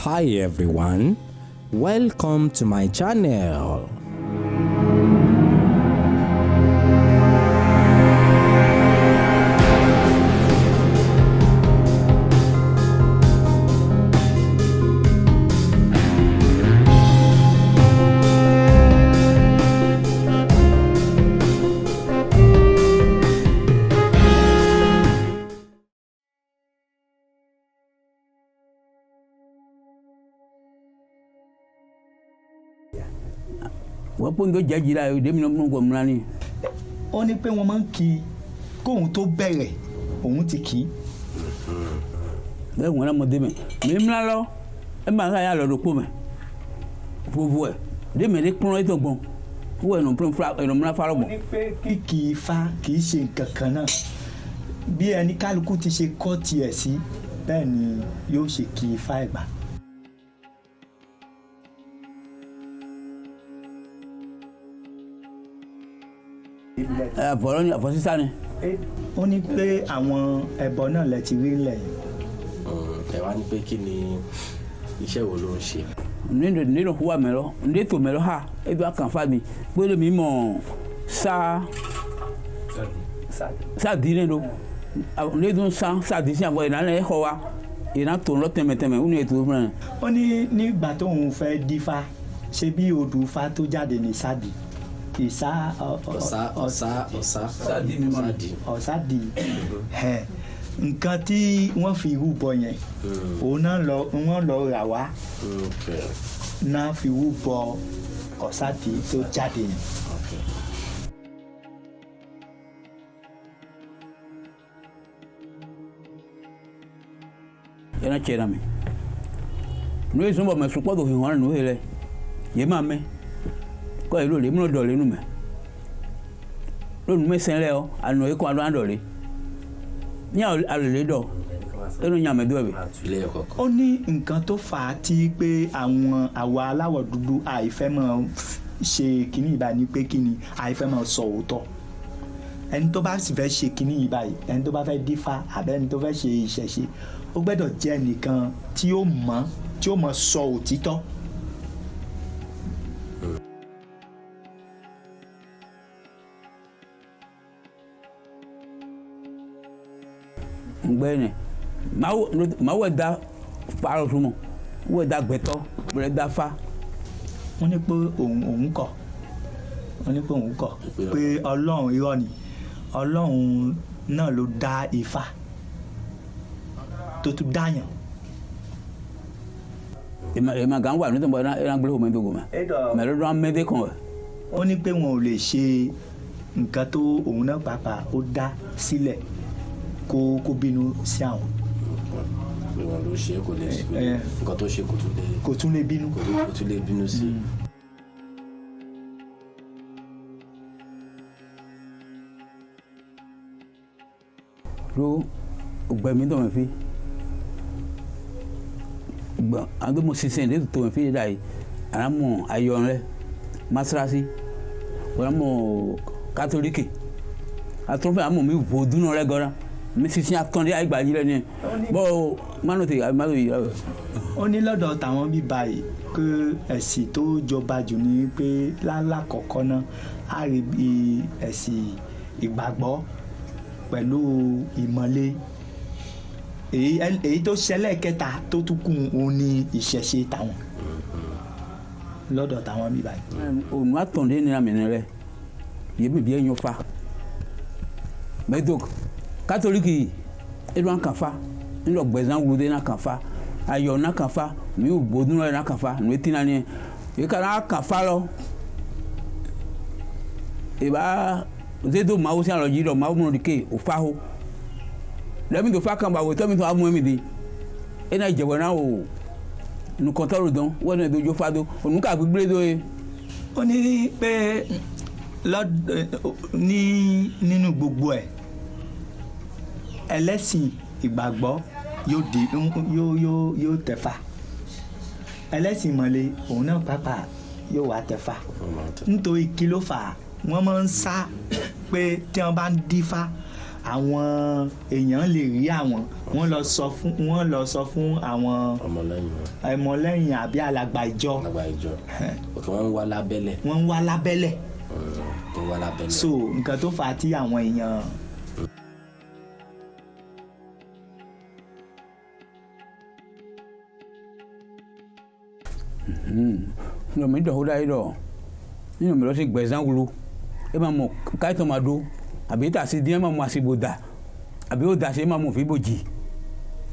Hi everyone, welcome to my channel. wọ́n pọ́n tó jẹ́ jìlá yìí dèmi náà mú kọ́ múra ni. ó ní pé wọ́n máa ń kí kóhun tó bẹ̀rẹ̀ òun ti kí. bẹ́ẹ̀ wọ́n náà mọ̀ dèmi mi múra lọ ẹ máa ń ká yà lọ́dọ̀ pọ̀ mẹ́ fúfú ẹ̀ dèmi ní kúrọ́ ètò gbọ̀n wọ́n ẹ̀nà múra fárọ̀ gbọ̀n. ó ní pé kíkì ifá kì í ṣe nǹkan kan náà bí ẹni kálukú ti ṣe kọ́ tiẹ̀ sí bẹ́ẹ̀ ni yóò ṣe kí ifá ẹ̀gbá. àfọ̀rọ̀ ni àfọ̀ sísá ni. ó ní pé àwọn ẹbọ náà lẹ ti rí lẹ̀ yìí. Ẹ wá ní pé kí ni iṣẹ́ wo ló ń ṣe? nínú kó wà mẹ́lọ́ ndé tó mẹ́lọ́ ha ebi àkànfà mi pé mi mọ̀ sáàdì ní do ndé tó sáàdì sí àbọ̀ ìdáná ẹ̀ kọ́ wa ìdáná tó lọ tẹ̀mẹ̀tẹ̀mẹ̀ ó ní ètò fún ẹ. ó ní nígbà tóun fẹ́ dífá ṣe bí odù ifá tó jáde ní sáàdì ọ̀sádì nǹkan tí wọ́n fi rúbọ yẹn òun náà wọ́n lọ rà wá náà fi rúbọ ọ̀sádì tó jáde yẹn. yẹn tiẹ̀ náà mi n'o ye sunbọ mẹ sukpọ tó fi hàn n'o ye lẹ yẹ máa mẹ kọ́ ẹ̀ lóore múlò dọ̀lẹ́ nù mẹ́ lónìí mẹ́sẹ̀ lẹ́ ọ àná yẹ kó àdó àdọ̀lẹ́ ní àlèlé dọ̀ ẹnu nyàmẹ́dọ́ ẹ̀ bẹ̀. ó ní nǹkan tó fà á tí pé àwa aláwọ̀ dúdú àìfẹ́ máa ṣe kínní ìbá ni pé kínní àìfẹ́ máa sọ òótọ́ ẹni tó bá sì fẹ́ ṣe kínní ìbá yìí ẹni tó bá fẹ́ dífá àbẹ́ ẹni tó fẹ́ ṣe ìṣẹ̀ṣe ó gbọ́dọ̀ jẹ́ ẹnìkan tí ó mọ̀ sọ òtítọ́. ngbẹ́ni màá wẹ̀ da pààrọ̀ sùnmọ̀ wẹ̀ da gbẹ̀tọ́ wẹ̀ da fa. wọ́n ní pé òun kọ̀ pé ọlọ́run irọ́ ni ọlọ́run náà ló dá ifá tó tún dáyàn. ìmọ̀ gàn wà nítorí ẹ̀rọ gbé omi dògò mẹ́ mẹ́rin ló ń mẹ́tẹ́ kàn wẹ̀. ó ní pé wọn ò lè ṣe nǹkan tó òun náà pàápàá ó dá sílẹ̀ kó bínú sí àwọn. pé wọn ló ṣe kò lè nǹkan tó ṣe kò tún lè bínú. kò tún lè bínú sí. ro gbẹ̀mí tó mẹ́ fi àwọn mo sísè ní tó mẹ́ fi dà yìí àwọn mọ̀ ayọ̀ rẹ̀ masirasi wọ́n mọ̀ kátólíkì àtúnfẹ́ àmọ̀ mi vodou rẹ̀ gọ́ra mi sísè àtọ́ndé àgbàjì rẹ̀ ni bọ́ mánú ti àmàlù yìí. ó ní lọ́dọ̀ tàwọn bí báyìí pé ẹ̀sìn tó jọba jù ní pé lálákọ̀ọ́kọ́ náà á rí bí ẹ̀sìn ìgbàgbọ́ pẹ̀lú ìmọ̀le èyí tó ṣẹlẹ̀ kẹta tó tún kù òun ní ìṣẹ̀ṣe tàwọn lọ́dọ̀ tàwọn bí báyìí. òun àtọ̀ndé ní àmì rẹ̀ yémi bí ẹ̀yàn fa mẹ́tò kátólíkì ẹ̀rọ àkànfà ńlọ gbẹ̀zán wúlò náà kànfà ayọ̀ náà kànfà mi ò vodou náà kànfà ní etí náà ni èyí kan náà kànfà lọ ìbá zedo maawo sí àlọ́ yìí lọ maawo múnú dike òfa ho lẹ́mi tó fa kan bá wò tẹ́mi tó amú ẹ̀mí di ẹ̀ náà jẹ̀wọ̀ náà o nùkọ́tọ́rù dán wọ́n náà dojú fado ònùkà gbígbé dó ye. ó ní pé nínú gbogbo ẹ̀ ẹlẹ́sìn ìgbàgbọ́ yóò tẹ̀fà ẹlẹ́sìn ìmọ̀le òun náà pàápàá yóò wá tẹ̀fà nítorí kí ló fà á wọ́n máa ń sá pé tí wọ́n bá ń dífá àwọn èèyàn lè rí àwọn wọ́n lọ sọ fún àwọn ọmọlẹ́yìn àbí alàgbà ìjọ òkè wọ́n ń wá lábẹ́lẹ̀ tó wá lábẹ́lẹ̀ so nǹkan tó fà á tí àwọn èèyàn no mi dɔn o da yi dɔ ni mi lɔ si gbɛzan wolo e ma mɔ k'a tɔ ma do àbí ta si diɲɛ ma mɔ a si bo da àbí o da si e ma mɔ fi bo ji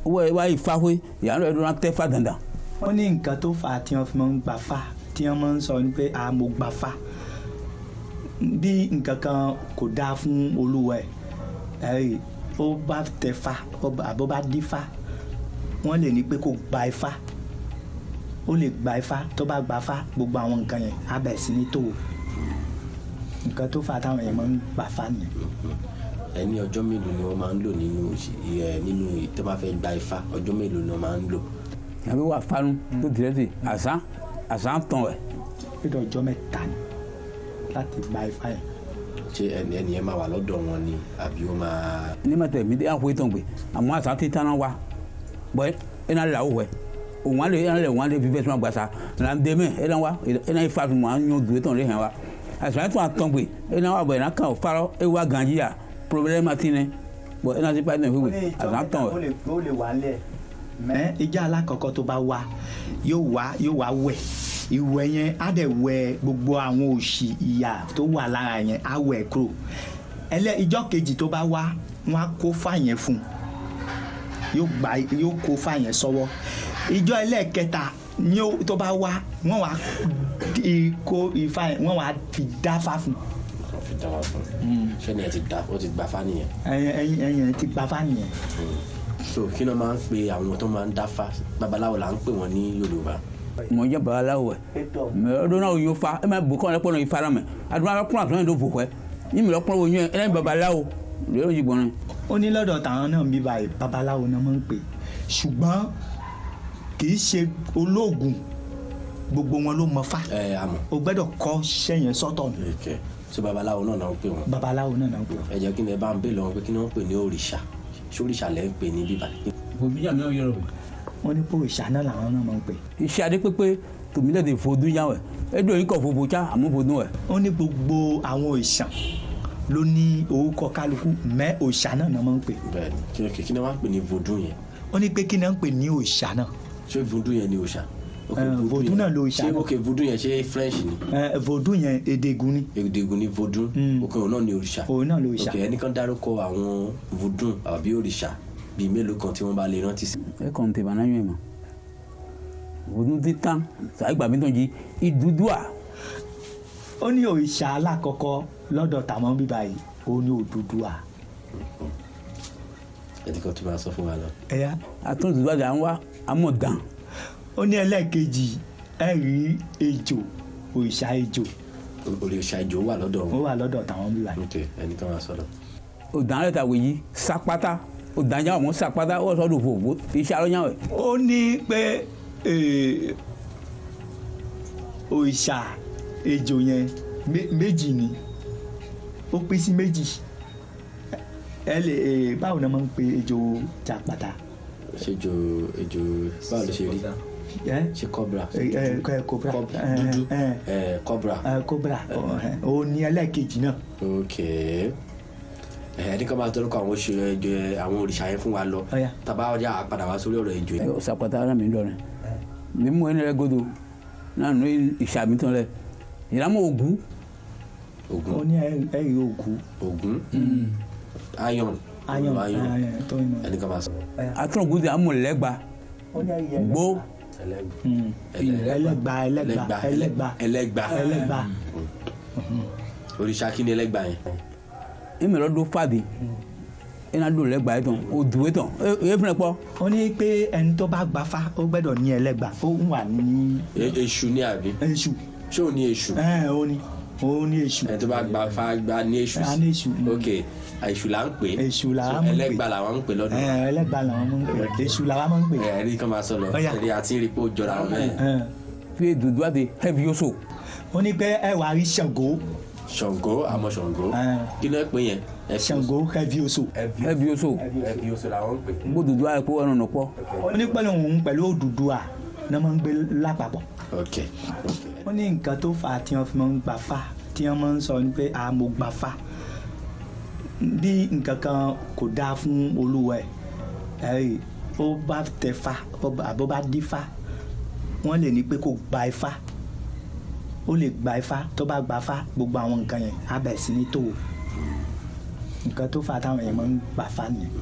o wa yi fa koyi yanni o donna tɛ fa dandan. wọ́n ní nǹkan tó fà á tí wọ́n fi máa ń gbà fa tí wọ́n máa ń sọ ni pé mo gbà fa bí nǹkan kan kò dáa fún olúwa ẹ̀ ó bá tẹ fa àbó bá dí fa wọ́n lè ní pé kó gba ifá ó lè gba ifá tó bá gba fa gbogbo àwọn nǹkan yẹn á bẹ̀ sí ní tòwò nǹkan tó fà á táwọn yẹn máa ń gbà fa nìyẹn. ẹni ọjọ́ mélòó ni wọ́n máa ń lò nínú tó bá fẹ́ gba ifá ọjọ́ mélòó ni wọ́n máa ń lò. àbí wà fanu tó tirẹ̀ sí àṣà tán ẹ̀. pété ọjọ́ mẹ́ta ni láti gba ifá yẹn. ṣé ẹni yẹn máa wà lọ́dọ̀ wọn ni àbí ó máa. ní ma tẹ̀ mí dé àpò ìtàn pé àmọ́ àṣà ti tán wa bọ́ ẹ náà lè àwọ̀ wẹ̀ òun á lè fi bẹ́ẹ̀ sọ́nà gbàsá là ń dé mẹ́ ẹ náà wa ẹ náà ifá fún wa ń yan dùn ètò rẹ̀ hàn wa àṣà tó àtàn pé ẹ náà wà bọ̀ ẹ náà kàn fárọ́ ẹ wá gànjí à problème àti ní bọ̀ ẹ náà ti pàdé ìwé àṣà tán ẹ̀. ó lè wà lẹ̀ mẹ́ ìjọ alákọ̀ọ́kọ́ tó bá wá yóò wá wẹ̀ ìwẹ̀ yẹn á dẹ̀ wẹ̀ gbogbo àwọn òṣì ìyà tó wà lára yẹn á wẹ̀ kúrò ìjọ kejì tó bá wá wọn á kó fá yẹn fún yóò kó fá yẹn sọ́wọ́ ìjọ ẹlẹ́ẹ̀kẹta tó bá wá wọ́n wá kó ifá yẹn wọ́n wá fi dá fá fún. fi dá fá fún ṣé ni ẹ ti gbà fá nìyẹn. ẹyin ti gbà fá nìyẹn. so kí ló máa ń pe àwọn tó máa ń dá fá babaláwo là ń pè wọ́n ní Yorùbá. mo jẹ babaláwo ẹ mẹ ọdún náà yóò fa ẹ máa bò kọ́ ẹ lọ́pọ̀ náà ifá rà mẹ àdúrà lọ́pọ̀ náà tó ń bò kọ́ ẹ ní mi lọ́pọ̀ wo yẹn ẹ lẹ́yìn babaláwo lóyún yìí gbọ́n. ó ní lọ́dọ̀ táwọn náà bí báyìí babaláwo náà máa ń pè ṣùgbọ́n kì í ṣe olóògùn gbogbo wọn ló mọ fá o gbọ́dọ̀ kọ́ sẹ́yìn sọ́tọ̀ ni. so babaláwo náà ń pè wọ́n. babaláwo náà ń pè wọ́n. ẹ jẹ́ kí ni ẹ bá ń bè lọ́wọ́ pé kí ni wọ́n pè ní òrìṣà ṣóríṣà lẹ́ ń pè ní bíbá. wọ́n ní pé òrìṣà náà làwọn náà máa ń pè. iṣẹ́ adé pépé tòmílẹ̀ vodou yà wẹ̀ ẹ̀dùn yìí kọ̀ fòfò já àmú vodou ẹ̀. ó ní gbogbo àwọn òrìṣà ló ní orúkọ kálukú mẹ́ òrìṣà náà máa ń pè. bẹ́ẹ̀ni kí ni wọ́n á pè ní vodou yẹn. ó ní pé kí ni wọ́n pè ní òrìṣà náà. ṣé vodou yẹn ni òrìṣà. vodou náà ló òrìṣà náà. ok vodou yẹn ṣé French ni. vodou yẹn èdè Egun ni. èdè Egun ni vodou. ok òun náà ni òrìṣà. òun náà ló òrìṣà. ok ẹnìkan dárúkọ àwọn vodou àbí òrìṣà bíi mélòó kan tí wọ́n bá lè rántí sí. ẹ kàn tẹ̀ bàná yẹn mọ́ vodou ti tán sàgbà mi tó ń jí ìdúdúà. ó ní òrìṣà alákọ̀ọ́kọ́ lọ́dọ̀ tàwọn bíbá yìí ó ní Odùduwà. ẹnìkan tó máa sọ fún wa lọ. ẹ̀yà. àtúntò ìdúdúwà à ń wá àmọ̀ dàn. ó ní ẹlẹ́ẹ̀kejì ẹ rí ejò òrìṣà ejò. òrìṣà ejò wà lọ́dọ̀ wọn. ó wà lọ́dọ̀ tàwọn bíbá yìí. ok ẹnìkan máa sọ̀rọ̀. òdàn rẹ̀ ta wèyí sakpata òdàn yà wọ́n sakpata ó sọ̀rọ̀ fòfò iṣẹ́ àlọ́ yàn wẹ̀. ó ní pé òrìṣà ejò yẹn méjì ni ó pín sí méjì ẹ lè báwo ni wọ́n máa ń pe ejò jàpàtà. ṣe ejò báwo ló ṣe rí ṣe cobra cobra dúdú cobra ó ní ẹlẹ́ẹ̀kejì náà. ok ẹni kan máa tọ́lùkọ àwọn òrìṣà yẹn fún wa lọ tàbá ọjà àpadà wá sórí ọ̀rọ̀ ejò yẹn. sakpata ara mi dọ̀rẹ́ mi mú ẹni rẹ godo náà nù ìṣàmì tán lẹ ìlànà Ògún. ó ní ẹ̀rí Ògún. iron ẹni kan máa sọ. àtúntò Ògún ti àmú lẹ́gba gbó. ẹlẹ́gba. òrìṣà kí ni ẹlẹ́gba yẹn. èmi lọ dún fàdí ẹnà dún lẹ́gba yẹn tán òdùwé tán èyí fúnẹ pọ. ó ní pé ẹni tó bá gbafá ó gbẹ́dọ̀ ní ẹlẹ́gba ó ń wà ní. èṣù ní àbí. èṣù. ṣé ò ní èṣù. ó ní èṣù. ẹni tó bá gbafá gba ní èṣù sí. ok èṣù là ń pè. èṣù là ń pè. ẹlẹ́gba làwọn ń pè lọ́dún. ẹlẹ́gba làwọn ń pè. èṣù làwọn máa ń pè. ẹni kan máa sọ lọ ẹni àti rí pé ó jọra wọn mẹ́rin. fi dùdú àti heavy yóò so. ó ní pé ẹ wà á rí Ṣàngó. Ṣàngó àmọ́ Ṣàngó kí ló ń pè yẹn Ṣàngó Ẹ̀bíoṣò. Ẹ̀bíoṣò làwọn ń pè. Gbódùdú àìkú ọ̀nà nà pọ̀. Wọ́n ní pẹ̀lú òun pẹ̀lú Odùduwà ní wọ́n máa ń gbé lápapọ̀. Wọ́n ní nǹkan tó fà á tí wọ́n fi máa ń gbà fá tí wọ́n máa ń sọ pé mo gbà fá bí nǹkan kan kò dáa fún olúwa ẹ̀ ó bá tẹ fá àbó bá dí fá wọ́n lè ní pé kó gba ifá ó lè gba ifá tó bá gba fá gbogbo àwọn nǹkan yẹn á bẹ̀ sí ní tòwò nǹkan tó fà á táwọn èèyàn máa ń gbà fá nìyẹn.